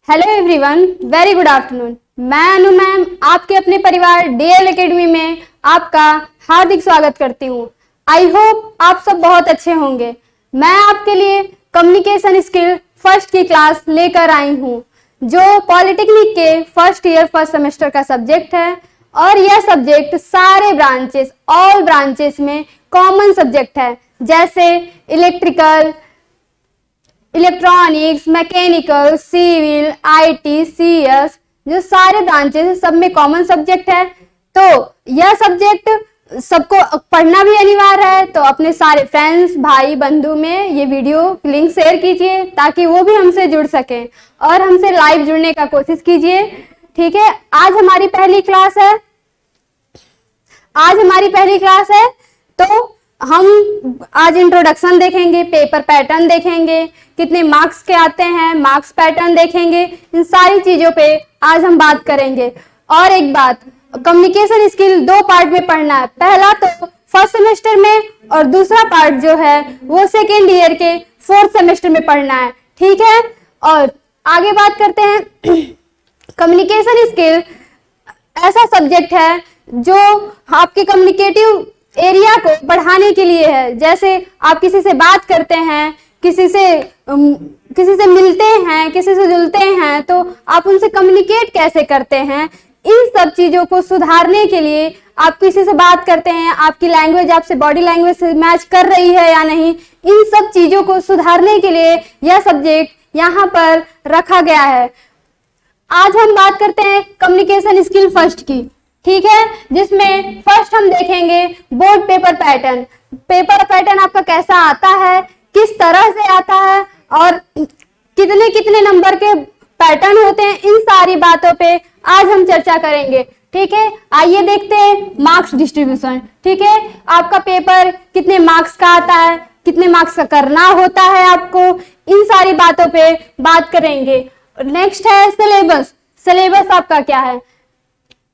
Hello everyone, very good afternoon. मैं अनु ma'am आपके अपने परिवार डीएल एकेडमी में आपका हार्दिक स्वागत करती हूँ। आई होप आप सब बहुत अच्छे होंगे। मैं आपके लिए कम्युनिकेशन स्किल फर्स्ट की क्लास लेकर आई हूँ, जो पॉलिटेक्निक के फर्स्ट ईयर फर्स्ट सेमेस्टर का सब्जेक्ट है और यह सब्जेक्ट सारे ब्रांचेस ऑल ब्रांचेस में कॉमन सब्जेक्ट है, जैसे electrical, electronics, mechanical, civil, IT, CS, जो सारे ब्रांचेस हैं सब में कॉमन सब्जेक्ट है। तो यह सब्जेक्ट सबको पढ़ना भी अनिवार्य है। तो अपने सारे फ्रेंड्स, भाई बंधु में ये वीडियो लिंक शेयर कीजिए ताकि वो भी हमसे जुड़ सके और हमसे लाइव जुड़ने का कोशिश कीजिए। ठीक है, आज हमारी पहली क्लास है। तो हम आज इंट्रोडक्शन देखेंगे, पेपर पैटर्न देखेंगे, कितने मार्क्स के आते हैं, मार्क्स पैटर्न देखेंगे। इन सारी चीजों पे आज हम बात करेंगे। और एक बात, कम्युनिकेशन स्किल दो पार्ट में पढ़ना है। पहला तो फर्स्ट सेमेस्टर में और दूसरा पार्ट जो है वो सेकेंड ईयर के फोर्थ सेमेस्टर में पढ़ना है। ठीक है, और आगे बात करते हैं। कम्युनिकेशन स्किल ऐसा सब्जेक्ट है जो आपके कम्युनिकेटिव एरिया को बढ़ाने के लिए है। जैसे आप किसी से बात करते हैं, किसी से मिलते हैं, किसी से जुलते हैं, तो आप उनसे कम्युनिकेट कैसे करते हैं, इन सब चीजों को सुधारने के लिए आप किसी से बात करते हैं, आपकी लैंग्वेज आपसे बॉडी लैंग्वेज से मैच कर रही है या नहीं, इन सब चीजों को सुधारने के लिए यह सब्जेक्ट यहाँ पर रखा गया है। आज हम बात करते हैं कम्युनिकेशन स्किल फर्स्ट की। ठीक है, जिसमें फर्स्ट हम देखेंगे board paper pattern. Paper pattern आपका कैसा आता है, किस तरह से आता है और कितने कितने नंबर के पैटर्न होते हैं, इन सारी बातों पे आज हम चर्चा करेंगे। ठीक है, आइए देखते हैं मार्क्स डिस्ट्रीब्यूशन। ठीक है, आपका पेपर कितने मार्क्स का आता है, कितने मार्क्स का करना होता है आपको, इन सारी बातों पे बात करेंगे। नेक्स्ट है सिलेबस। सिलेबस आपका क्या है?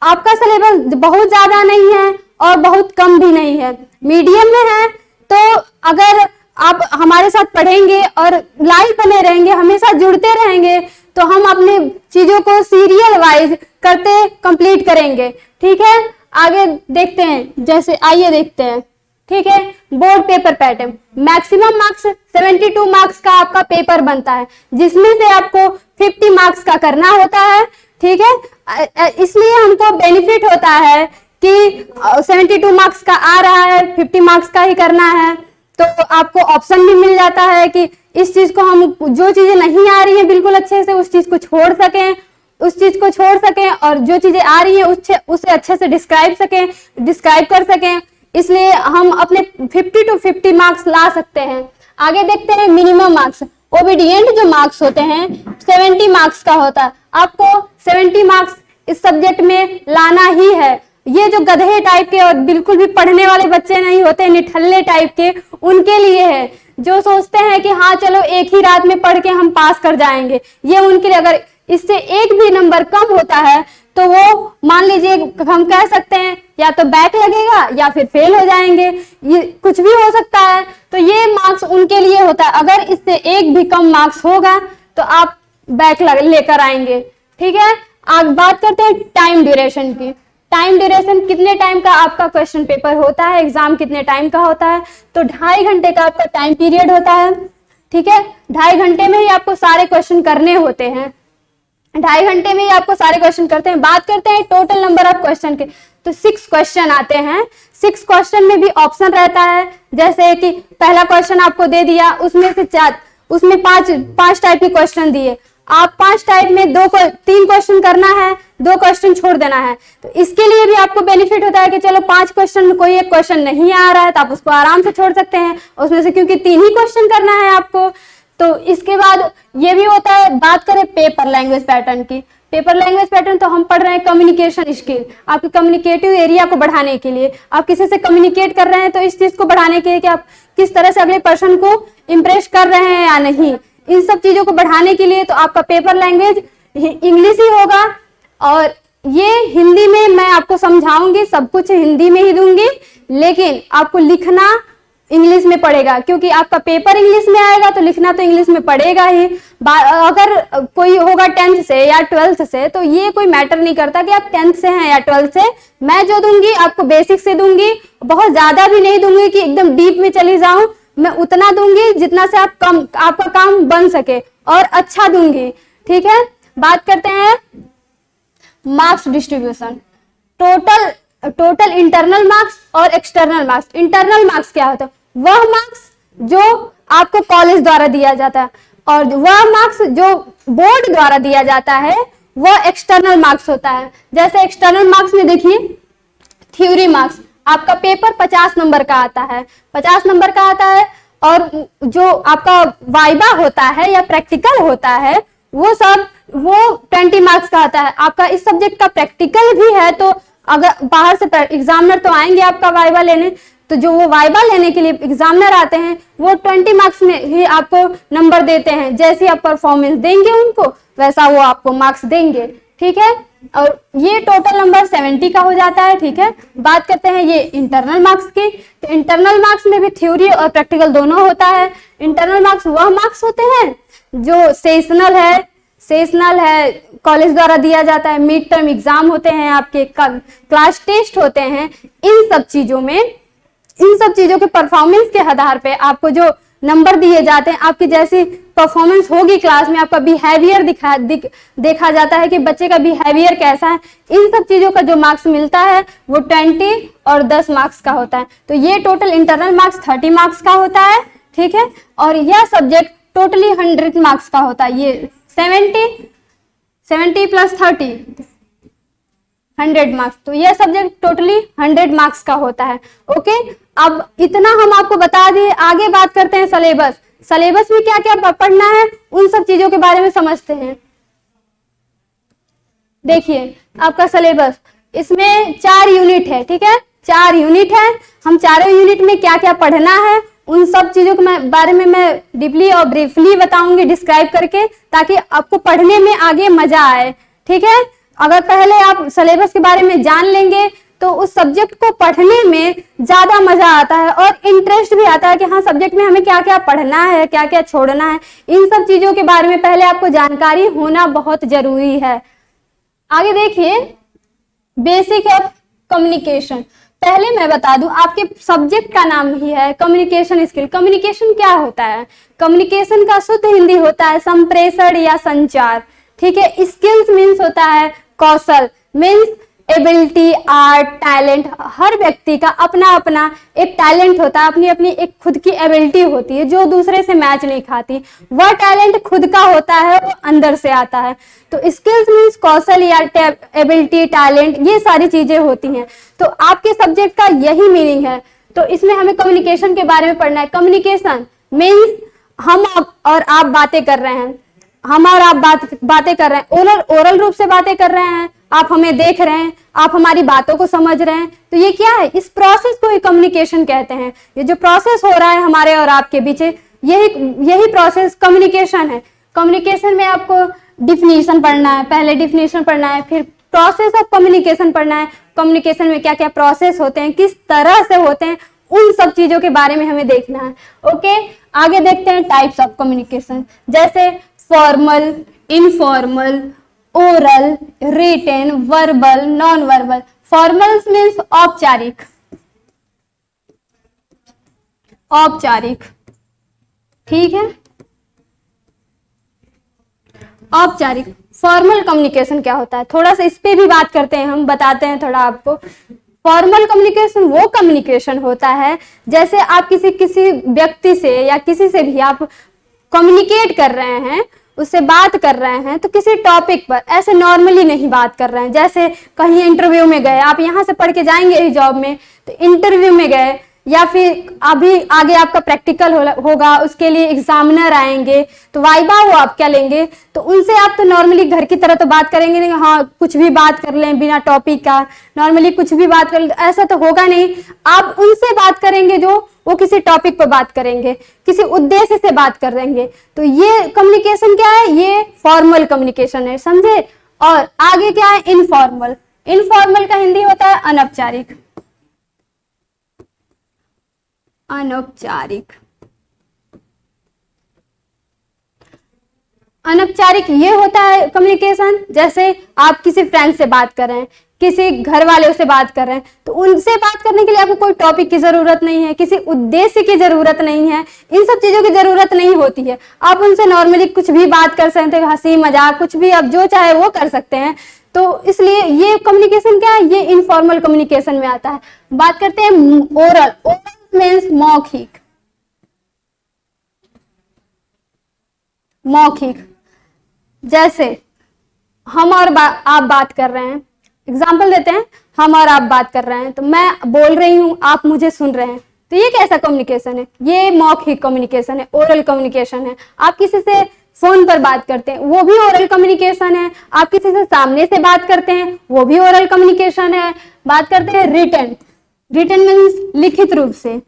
आपका सिलेबस बहुत ज्यादा नहीं है और बहुत कम भी नहीं है, मीडियम में है। तो अगर आप हमारे साथ पढ़ेंगे और लाइव बने रहेंगे, हमेशा जुड़ते रहेंगे, तो हम अपने चीजों को सीरियल वाइज करते कंप्लीट करेंगे। ठीक है, आगे देखते हैं। जैसे आइए देखते हैं। ठीक है, board paper pattern. Maximum marks 72 marks का आपका पेपर बनता है, जिसमें से आपको 50 मार्क्स का करना होता है। ठीक है, इसलिए हमको बेनिफिट होता है कि 72 मार्क्स का आ रहा है, 50 मार्क्स का ही करना है। तो आपको ऑप्शन भी मिल जाता है कि इस चीज को हम, जो चीजें नहीं आ रही है बिल्कुल अच्छे से, उस चीज को छोड़ सकें और जो चीजें आ रही है उसे अच्छे से डिस्क्राइब कर सकें। इसलिए हम अपने 50 to 50 मार्क्स ला सकते हैं। आगे देखते हैं मिनिमम मार्क्स। ओबीडिएंट जो मार्क्स होते हैं 70 मार्क्स का होता है। आपको 70 मार्क्स इस सब्जेक्ट में लाना ही है। ये जो गधे टाइप के और बिल्कुल भी पढ़ने वाले बच्चे नहीं होते, निठल्ले टाइप के, उनके लिए है। जो सोचते हैं कि हाँ चलो एक ही रात में पढ़ के हम पास कर जाएंगे, ये उनके लिए। अगर इससे एक भी नंबर कम होता है तो वो मान लीजिए हम कह सकते हैं या तो बैक लगेगा या फिर फेल हो जाएंगे, ये कुछ भी हो सकता है। तो ये मार्क्स उनके लिए होता है। अगर इससे एक भी कम मार्क्स होगा तो आप बैक लेकर आएंगे। ठीक है, आज बात करते हैं टाइम ड्यूरेशन की। टाइम ड्यूरेशन, कितने टाइम का आपका क्वेश्चन पेपर होता है, एग्जाम कितने टाइम का होता है? तो 2.5 घंटे का आपका टाइम पीरियड होता है। ठीक है, 2.5 घंटे में ही आपको सारे क्वेश्चन करने होते हैं। 2.5 घंटे में ही आपको सारे क्वेश्चन करते हैं। बात करते हैं टोटल नंबर ऑफ क्वेश्चन के, तो 6 क्वेश्चन आते हैं। 6 क्वेश्चन में भी ऑप्शन रहता है। जैसे कि पहला क्वेश्चन आपको दे दिया, उसमें पांच टाइप के क्वेश्चन दिए। आप 5 टाइप में 3 क्वेश्चन करना है, 2 क्वेश्चन छोड़ देना है। तो इसके लिए भी आपको बेनिफिट होता है कि चलो 5 क्वेश्चन में कोई एक क्वेश्चन नहीं आ रहा है तो आप उसको आराम से छोड़ सकते हैं उसमें से, क्योंकि 3 ही क्वेश्चन करना है आपको। तो इसके बाद ये भी होता है। बात करें पेपर लैंग्वेज पैटर्न की। पेपर लैंग्वेज पैटर्न तो हम पढ़ रहे हैं कम्युनिकेशन स्किल, आपके कम्युनिकेटिव एरिया को बढ़ाने के लिए। आप किसी से कम्युनिकेट कर रहे हैं तो इस चीज को बढ़ाने के लिए कि आप किस तरह से अगले पर्सन को इम्प्रेस कर रहे हैं या नहीं, इन सब चीजों को बढ़ाने के लिए तो आपका पेपर लैंग्वेज इंग्लिश ही होगा। और ये हिंदी में मैं आपको समझाऊंगी, सब कुछ हिंदी में ही दूंगी, लेकिन आपको लिखना इंग्लिश में पढ़ेगा, क्योंकि आपका पेपर इंग्लिश में आएगा तो लिखना तो इंग्लिश में पड़ेगा ही। अगर कोई होगा 10th से या 12th से तो ये कोई मैटर नहीं करता कि आप 10th से हैं या 12th से। मैं जो दूंगी आपको बेसिक से दूंगी, बहुत ज्यादा भी नहीं दूंगी कि एकदम डीप में चली जाऊं, मैं उतना दूंगी जितना से आपका काम बन सके और अच्छा दूंगी। ठीक है, बात करते हैं marks distribution. Total internal marks और एक्सटर्नल मार्क्स। इंटरनल मार्क्स क्या होता है? वह मार्क्स जो आपको कॉलेज द्वारा दिया जाता है, और वह मार्क्स जो बोर्ड द्वारा दिया जाता है वह एक्सटर्नल मार्क्स होता है। जैसे एक्सटर्नल मार्क्स में देखिए, थ्योरी मार्क्स, आपका पेपर 50 नंबर का आता है, 50 नंबर का आता है, और जो आपका वाइवा होता है या प्रैक्टिकल होता है वो 20 मार्क्स का आता है। आपका इस सब्जेक्ट का प्रैक्टिकल भी है, तो अगर बाहर से एग्जामिनर तो आएंगे आपका वाइवा लेने, तो जो वो वाइवा लेने के लिए एग्जामिनर आते हैं वो 20 मार्क्स में ही आपको नंबर देते हैं। जैसे आप परफॉर्मेंस देंगे उनको वैसा वो आपको मार्क्स देंगे। ठीक है, और ये टोटल नंबर 70 का हो जाता है। ठीक है, बात करते हैं ये इंटरनल मार्क्स की। तो इंटरनल मार्क्स में भी थ्योरी और प्रैक्टिकल दोनों होता है। इंटरनल मार्क्स वह मार्क्स होते हैं जो सेशनल है, कॉलेज द्वारा दिया जाता है, मिड टर्म एग्जाम होते हैं, आपके क्लास टेस्ट होते हैं। इन सब चीजों के परफॉर्मेंस के आधार पे आपको जो नंबर दिए जाते हैं, आपकी जैसी परफॉर्मेंस होगी क्लास में, आपका बिहेवियर देखा जाता है कि बच्चे का बिहेवियर कैसा है। इन सब चीजों का जो मार्क्स मिलता है वो 20 और 10 मार्क्स का होता है। तो ये टोटल इंटरनल मार्क्स 30 मार्क्स का होता है। ठीक है, और यह सब्जेक्ट टोटली 100 मार्क्स का होता है। ये 70 प्लस 30 100 मार्क्स, तो यह सब्जेक्ट टोटली 100 मार्क्स का होता है। ओके, अब इतना हम आपको बता दिए, आगे बात करते हैं सिलेबस। सिलेबस में क्या क्या पढ़ना है उन सब चीजों के बारे में समझते हैं। देखिए आपका सिलेबस, इसमें 4 यूनिट है। ठीक है, 4 यूनिट है। हम चारों यूनिट में क्या क्या पढ़ना है उन सब चीजों के बारे में मैं डीपली और ब्रीफली बताऊंगी डिस्क्राइब करके, ताकि आपको पढ़ने में आगे मजा आए। ठीक है, अगर पहले आप सिलेबस के बारे में जान लेंगे तो उस सब्जेक्ट को पढ़ने में ज्यादा मजा आता है और इंटरेस्ट भी आता है कि हाँ सब्जेक्ट में हमें क्या क्या पढ़ना है, क्या क्या छोड़ना है। इन सब चीजों के बारे में पहले आपको जानकारी होना बहुत जरूरी है। आगे देखिए, बेसिक ऑफ कम्युनिकेशन। पहले मैं बता दूं, आपके सब्जेक्ट का नाम ही है कम्युनिकेशन स्किल। कम्युनिकेशन क्या होता है? कम्युनिकेशन का शुद्ध हिंदी होता है संप्रेषण या संचार। ठीक है, स्किल्स मीन्स होता है कौशल, मीन्स एबिलिटी, आर्ट, टैलेंट। हर व्यक्ति का अपना अपना एक टैलेंट होता है, अपनी अपनी एक खुद की एबिलिटी होती है जो दूसरे से मैच नहीं खाती। वह टैलेंट खुद का होता है, वो अंदर से आता है। तो स्किल्स मीन्स कौशल या एबिलिटी, टैलेंट, ये सारी चीजें होती हैं। तो आपके सब्जेक्ट का यही मीनिंग है। तो इसमें हमें कम्युनिकेशन के बारे में पढ़ना है। कम्युनिकेशन मीन्स हम और आप बातें कर रहे हैं, हम और आप बातें कर रहे हैं, ओरल रूप से बातें कर रहे हैं, आप हमें देख रहे हैं, आप हमारी बातों को समझ रहे हैं। तो ये क्या है? इस प्रोसेस को ही कम्युनिकेशन कहते हैं। ये जो प्रोसेस हो रहा है हमारे और आपके बीच, यही प्रोसेस कम्युनिकेशन है। कम्युनिकेशन में आपको डिफिनीशन पढ़ना है, पहले डिफिनीशन पढ़ना है, फिर प्रोसेस ऑफ कम्युनिकेशन पढ़ना है। कम्युनिकेशन में क्या क्या प्रोसेस होते हैं, किस तरह से होते हैं, उन सब चीजों के बारे में हमें देखना है। ओके, आगे देखते हैं टाइप्स ऑफ कम्युनिकेशन। जैसे formal, informal, oral, written, verbal, non verbal. Formal means औपचारिक, औपचारिक। ठीक है, औपचारिक। फॉर्मल कम्युनिकेशन क्या होता है, थोड़ा सा इस पे भी बात करते हैं, हम बताते हैं थोड़ा आपको। फॉर्मल कम्युनिकेशन वो कम्युनिकेशन होता है जैसे आप किसी व्यक्ति से या किसी से भी आप कम्युनिकेट कर रहे हैं, उससे बात कर रहे हैं, तो किसी टॉपिक पर ऐसे नॉर्मली नहीं बात कर रहे हैं। जैसे कहीं इंटरव्यू में गए, आप यहाँ से पढ़ के जाएंगे इस जॉब में, तो इंटरव्यू में गए, या फिर अभी आगे आपका प्रैक्टिकल होगा, उसके लिए एग्जामिनर आएंगे, तो वाइवा वो आप क्या लेंगे, तो उनसे आप तो नॉर्मली घर की तरह तो बात करेंगे नहीं, हाँ कुछ भी बात कर लें बिना टॉपिक का, नॉर्मली कुछ भी बात कर लें, ऐसा तो होगा नहीं। आप उनसे बात करेंगे जो वो किसी टॉपिक पर बात करेंगे, किसी उद्देश्य से बात करेंगे। तो ये कम्युनिकेशन क्या है? ये फॉर्मल कम्युनिकेशन है, समझे। और आगे क्या है? इनफॉर्मल। इनफॉर्मल का हिंदी होता है अनौपचारिक। अनौपचारिक। अनौपचारिक ये होता है कम्युनिकेशन, जैसे आप किसी फ्रेंड से बात कर रहे हैं, किसी घर वालों से बात कर रहे हैं, तो उनसे बात करने के लिए आपको कोई टॉपिक की जरूरत नहीं है, किसी उद्देश्य की जरूरत नहीं है, इन सब चीजों की जरूरत नहीं होती है। आप उनसे नॉर्मली कुछ भी बात कर सकते हैं, हंसी मजाक कुछ भी आप जो चाहे वो कर सकते हैं। तो इसलिए ये कम्युनिकेशन क्या है, ये इनफॉर्मल कम्युनिकेशन में आता है। बात करते हैं ओरल। ओरल मीन्स मौखिक। मौखिक जैसे हम और आप बात कर रहे हैं, एग्जाम्पल देते हैं, हम और आप बात कर रहे हैं, तो मैं बोल रही हूँ, आप मुझे सुन रहे हैं, तो ये कैसा कम्युनिकेशन है, ये मौखिक कम्युनिकेशन है, ओरल कम्युनिकेशन है। आप किसी से फोन पर बात करते हैं, वो भी ओरल कम्युनिकेशन है। आप किसी से सामने से बात करते हैं, वो भी ओरल कम्युनिकेशन है। बात करते हैं रिटन। रिटन मीन्स लिखित रूप से।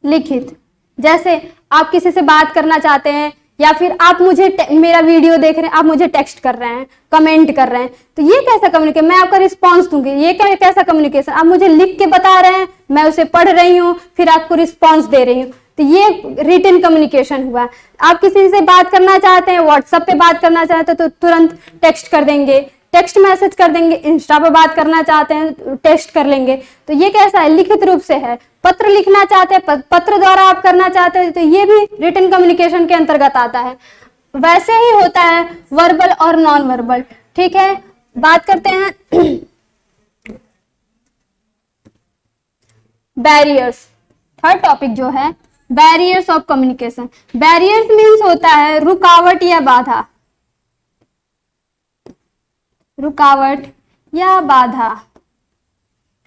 लिखित जैसे आप किसी से बात करना चाहते हैं, या फिर आप मुझे मेरा वीडियो देख रहे हैं, आप मुझे टेक्स्ट कर रहे हैं, कमेंट कर रहे हैं, तो ये कैसा कम्युनिकेशन, मैं आपका रिस्पांस दूंगी, ये कैसा कम्युनिकेशन। आप मुझे लिख के बता रहे हैं, मैं उसे पढ़ रही हूँ, फिर आपको रिस्पांस दे रही हूँ, तो ये रिटन कम्युनिकेशन हुआ। आप किसी से बात करना चाहते हैं, व्हाट्सएप पे बात करना चाहते हैं, तो तुरंत टेक्स्ट कर देंगे, टेक्स्ट मैसेज कर देंगे। इंस्टा पे बात करना चाहते हैं, टेक्स्ट कर लेंगे, तो ये कैसा है, लिखित रूप से है। पत्र लिखना चाहते हैं, पत्र द्वारा आप करना चाहते हैं, तो ये भी रिटन कम्युनिकेशन के अंतर्गत आता है। वैसे ही होता है वर्बल और नॉन वर्बल। ठीक है, बात करते हैं बैरियर्स। थर्ड टॉपिक जो है barriers of communication. Barriers means होता है रुकावट या बाधा। रुकावट या बाधा।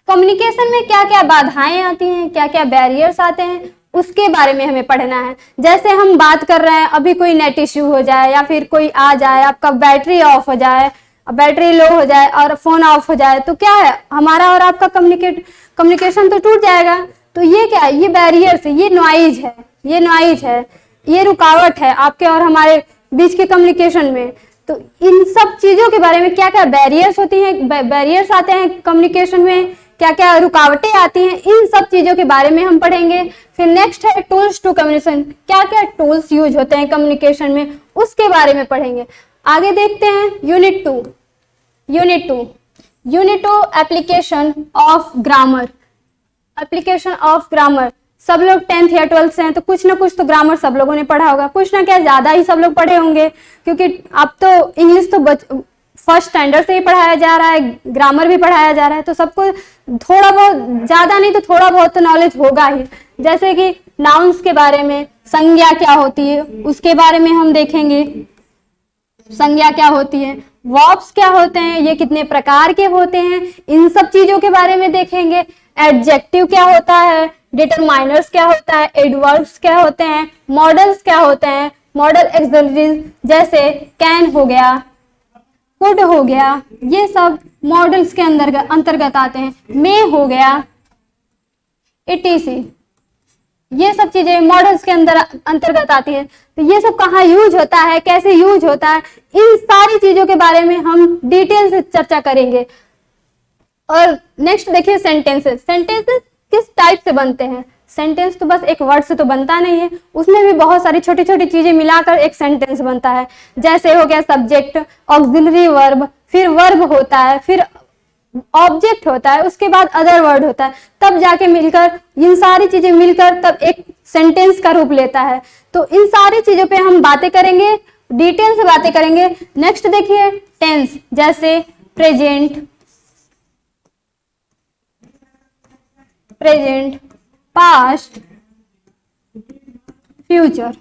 कम्युनिकेशन में क्या क्या बाधाएं आती हैं, क्या क्या बैरियर्स आते हैं, उसके बारे में हमें पढ़ना है। जैसे हम बात कर रहे हैं, अभी कोई नेट इश्यू हो जाए, या फिर कोई आ जाए, आपका बैटरी ऑफ हो जाए, बैटरी लो हो जाए और फोन ऑफ हो जाए, तो क्या है, हमारा और आपका कम्युनिकेशन तो टूट जाएगा। तो ये क्या है, ये बैरियर्स है, ये नॉइज है, ये नॉइज है, ये रुकावट है आपके और हमारे बीच के कम्युनिकेशन में। तो इन सब चीजों के बारे में क्या क्या बैरियर्स होती हैं, बैरियर्स आते हैं कम्युनिकेशन में, क्या क्या रुकावटें आती हैं, इन सब चीजों के बारे में हम पढ़ेंगे। फिर नेक्स्ट है टूल्स टू कम्युनिकेशन। क्या क्या टूल्स यूज होते हैं कम्युनिकेशन में, उसके बारे में पढ़ेंगे। आगे देखते हैं unit two. Unit two application of grammar. Application of grammar. सब लोग 10th या 12th से हैं, तो कुछ ना कुछ तो ग्रामर सब लोगों ने पढ़ा होगा, कुछ ना क्या ज्यादा ही सब लोग पढ़े होंगे, क्योंकि अब तो इंग्लिश तो फर्स्ट स्टैंडर्ड से ही पढ़ाया जा रहा है, ग्रामर भी पढ़ाया जा रहा है, तो सबको थोड़ा बहुत, ज्यादा नहीं तो थोड़ा बहुत तो नॉलेज होगा ही। जैसे कि नाउन्स के बारे में, संज्ञा क्या होती है उसके बारे में हम देखेंगे, संज्ञा क्या होती है, वर्ब्स क्या होते हैं, ये कितने प्रकार के होते हैं, इन सब चीजों के बारे में देखेंगे। एडजेक्टिव क्या होता है, डिटरमाइनर्स क्या होता है, एडवर्ब्स क्या होते हैं, मॉडल्स क्या होते हैं, मॉडल एक्सप्रेशंस जैसे कैन हो गया, कुड हो गया, ये सब मॉडल्स के अंतर्गत आते हैं। मे हो गया, etc, ये सब चीजें मॉडल्स के अंतर्गत आती है। तो ये सब कहाँ यूज होता है, कैसे यूज होता है, इन सारी चीजों के बारे में हम डिटेल से चर्चा करेंगे। और नेक्स्ट देखिए सेंटेंसेस। सेंटेंसेस किस टाइप से बनते हैं। सेंटेंस तो बस एक वर्ड से तो बनता नहीं है, उसमें भी बहुत सारी छोटी छोटी चीजें मिलाकर एक सेंटेंस बनता है। जैसे हो गया सब्जेक्ट, ऑक्सिलरी वर्ब, फिर वर्ब होता है, फिर ऑब्जेक्ट होता है, उसके बाद अदर वर्ड होता है, तब जाके मिलकर, इन सारी चीजें मिलकर तब एक सेंटेंस का रूप लेता है। तो इन सारी चीजों पे हम बातें करेंगे, डिटेल से बातें करेंगे। नेक्स्ट देखिए टेंस, जैसे present, past, future.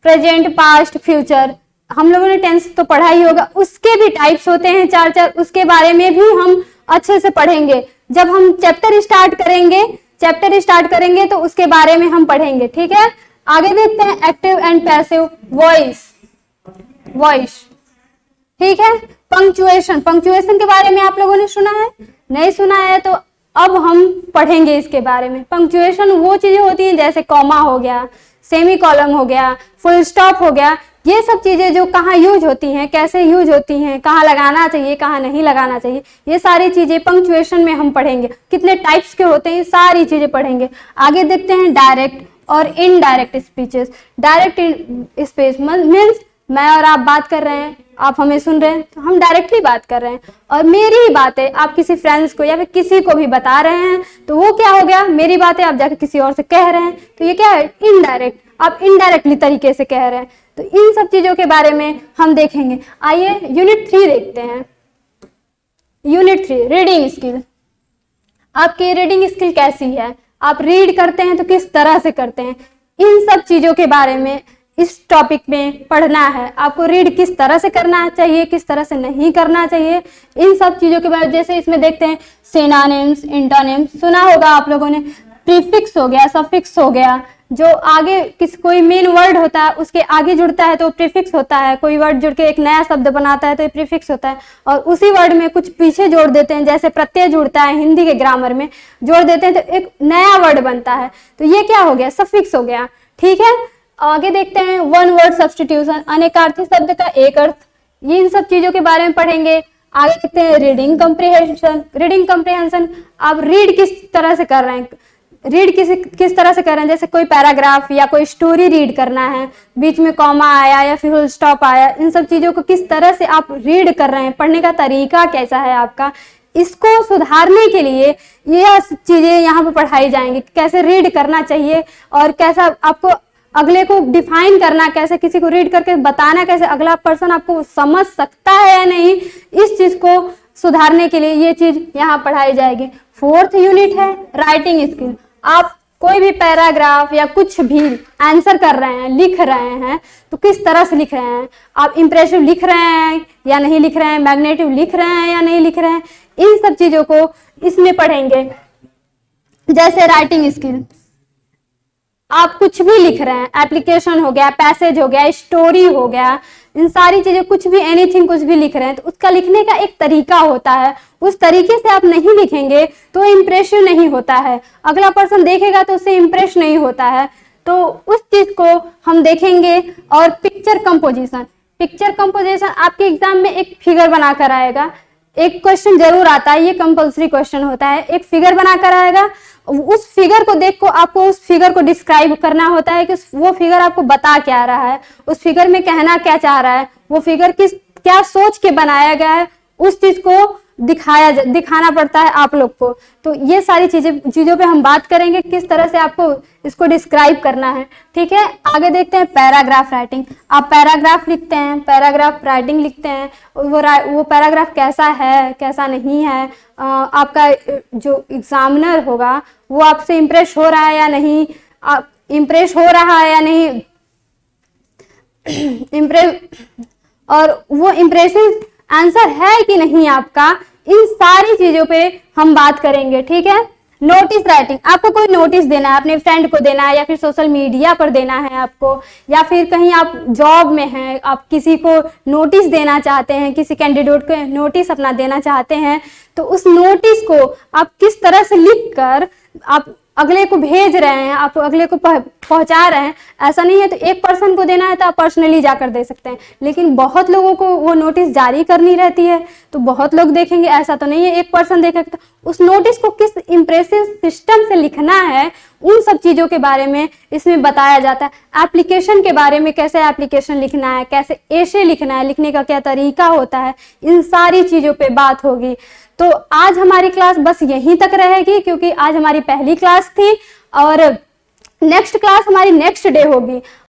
Present, past, future, हम लोगों ने टेंस तो पढ़ा ही होगा। उसके भी टाइप्स होते हैं चार चार, उसके बारे में भी हम अच्छे से पढ़ेंगे। जब हम चैप्टर स्टार्ट करेंगे तो उसके बारे में हम पढ़ेंगे। ठीक है, आगे देखते हैं एक्टिव एंड पैसिव वॉइस। ठीक है, पंक्चुएशन के बारे में आप लोगों ने सुना है, नहीं सुना है तो अब हम पढ़ेंगे इसके बारे में। पंक्चुएशन वो चीजें होती हैं जैसे कॉमा हो गया, सेमी कॉलम हो गया, फुल स्टॉप हो गया, ये सब चीजें जो कहाँ यूज होती हैं, कैसे यूज होती हैं, कहाँ लगाना चाहिए, कहाँ नहीं लगाना चाहिए, ये सारी चीजें पंक्चुएशन में हम पढ़ेंगे। कितने टाइप्स के होते हैं, ये सारी चीजें पढ़ेंगे। आगे देखते हैं डायरेक्ट और indirect speeches. Direct speech means मैं और आप बात कर रहे हैं, आप हमें सुन रहे हैं, तो हम डायरेक्टली बात कर रहे हैं, और मेरी ही बातें आप किसी फ्रेंड्स को या फिर किसी को भी बता रहे हैं, तो वो क्या हो गया, मेरी बातें आप जाकर किसी और से कह रहे हैं, तो ये क्या है, इनडायरेक्ट, आप इनडायरेक्टली तरीके से कह रहे हैं। तो इन सब चीजों के बारे में हम देखेंगे। आइए यूनिट 3 देखते हैं। Unit 3 reading skill. आपकी रीडिंग स्किल कैसी है, आप रीड करते हैं तो किस तरह से करते हैं, इन सब चीजों के बारे में इस टॉपिक में पढ़ना है। आपको रीड किस तरह से करना चाहिए, किस तरह से नहीं करना चाहिए, इन सब चीजों के बारे में। जैसे इसमें देखते हैं सिनोनिम्स, एंटोनिम्स, सुना होगा आप लोगों ने। प्रीफिक्स हो गया, सफिक्स हो गया, जो आगे कोई मेन वर्ड होता है उसके आगे जुड़ता है तो प्रीफिक्स होता है। कोई वर्ड जुड़ के एक नया शब्द बनाता है तो ये प्रीफिक्स होता है, और उसी वर्ड में कुछ पीछे जोड़ देते हैं, जैसे प्रत्यय जुड़ता है हिंदी के ग्रामर में, जोड़ देते हैं तो एक नया वर्ड बनता है, तो ये क्या हो गया, सफिक्स हो गया। ठीक है, आगे देखते हैं वन वर्ड सब्स्टिट्यूशन, अनेकार्थी शब्द का एक अर्थ। ये इन सब चीजों के बारे में पढ़ेंगे। आगे देखते हैं रीडिंग कम्प्रिहेंशन। रीडिंग कम्प्रिहेंशन, आप रीड किस तरह से कर रहे हैं, रीड किस तरह से कर रहे हैं। जैसे कोई पैराग्राफ या कोई स्टोरी रीड करना है, बीच में कॉमा आया या फिर फुल स्टॉप आया, इन सब चीजों को किस तरह से आप रीड कर रहे हैं, पढ़ने का तरीका कैसा है आपका, इसको सुधारने के लिए ये चीजें यहाँ पे पढ़ाई जाएंगी। कैसे रीड करना चाहिए और कैसा आपको अगले को डिफाइन करना, कैसे किसी को रीड करके बताना, कैसे अगला पर्सन आपको समझ सकता है या नहीं, इस चीज को सुधारने के लिए ये चीज यहाँ पढ़ाई जाएगी। 4th यूनिट है राइटिंग स्किल। आप कोई भी पैराग्राफ या कुछ भी आंसर कर रहे हैं, लिख रहे हैं, तो किस तरह से लिख रहे हैं, आप इंप्रेसिव लिख रहे हैं या नहीं लिख रहे हैं, मैग्नेटिव लिख रहे हैं या नहीं लिख रहे हैं, इन सब चीजों को इसमें पढ़ेंगे। जैसे राइटिंग स्किल, आप कुछ भी लिख रहे हैं, एप्लीकेशन हो गया, पैसेज हो गया, स्टोरी हो गया, इन सारी चीजें, कुछ भी एनीथिंग, कुछ भी लिख रहे हैं, तो उसका लिखने का एक तरीका होता है। उस तरीके से आप नहीं लिखेंगे तो इम्प्रेसिव नहीं होता है, अगला पर्सन देखेगा तो उससे इम्प्रेस नहीं होता है, तो उस चीज को हम देखेंगे। और पिक्चर कंपोजिशन, पिक्चर कंपोजिशन आपके एग्जाम में एक फिगर बनाकर आएगा, एक क्वेश्चन जरूर आता है, ये कंपल्सरी क्वेश्चन होता है, एक फिगर बनाकर आएगा, उस फिगर को देख को आपको उस फिगर को डिस्क्राइब करना होता है कि वो फिगर आपको बता क्या रहा है, उस फिगर में कहना क्या चाह रहा है, वो फिगर क्या सोच के बनाया गया है, उस चीज को दिखाना पड़ता है आप लोग को। तो ये सारी चीजों पे हम बात करेंगे, किस तरह से आपको इसको डिस्क्राइब करना है। ठीक है, आगे देखते हैं पैराग्राफ राइटिंग। आप पैराग्राफ लिखते हैं, पैराग्राफ राइटिंग लिखते हैं, वो पैराग्राफ कैसा है, कैसा नहीं है, आपका जो एग्जामिनर होगा वो आपसे इम्प्रेस हो रहा है या नहीं, इम्प्रेस हो रहा है या नहीं, और वो इम्प्रेसिव आंसर है कि नहीं आपका, इन सारी चीजों पे हम बात करेंगे। ठीक है, नोटिस राइटिंग, आपको कोई नोटिस देना है, अपने फ्रेंड को देना है या फिर सोशल मीडिया पर देना है आपको, या फिर कहीं आप जॉब में हैं, आप किसी को नोटिस देना चाहते हैं, किसी कैंडिडेट को नोटिस अपना देना चाहते हैं, तो उस नोटिस को आप किस तरह से लिख कर आप अगले को भेज रहे हैं, आप अगले को पहुंचा रहे हैं। ऐसा नहीं है तो एक पर्सन को देना है तो आप पर्सनली जाकर दे सकते हैं, लेकिन बहुत लोगों को वो नोटिस जारी करनी रहती है, तो बहुत लोग देखेंगे, ऐसा तो नहीं है एक पर्सन देखेगा। तो उस नोटिस को किस इंप्रेसिव सिस्टम से लिखना है, उन सब चीजों के बारे में इसमें बताया जाता है। एप्लीकेशन के बारे में, कैसे एप्लीकेशन लिखना है, कैसे एसे लिखना है, लिखने का क्या तरीका होता है, इन सारी चीजों पे बात होगी। तो आज हमारी क्लास बस यहीं तक रहेगी, क्योंकि आज हमारी पहली क्लास थी, और नेक्स्ट क्लास हमारी नेक्स्ट डे होगी।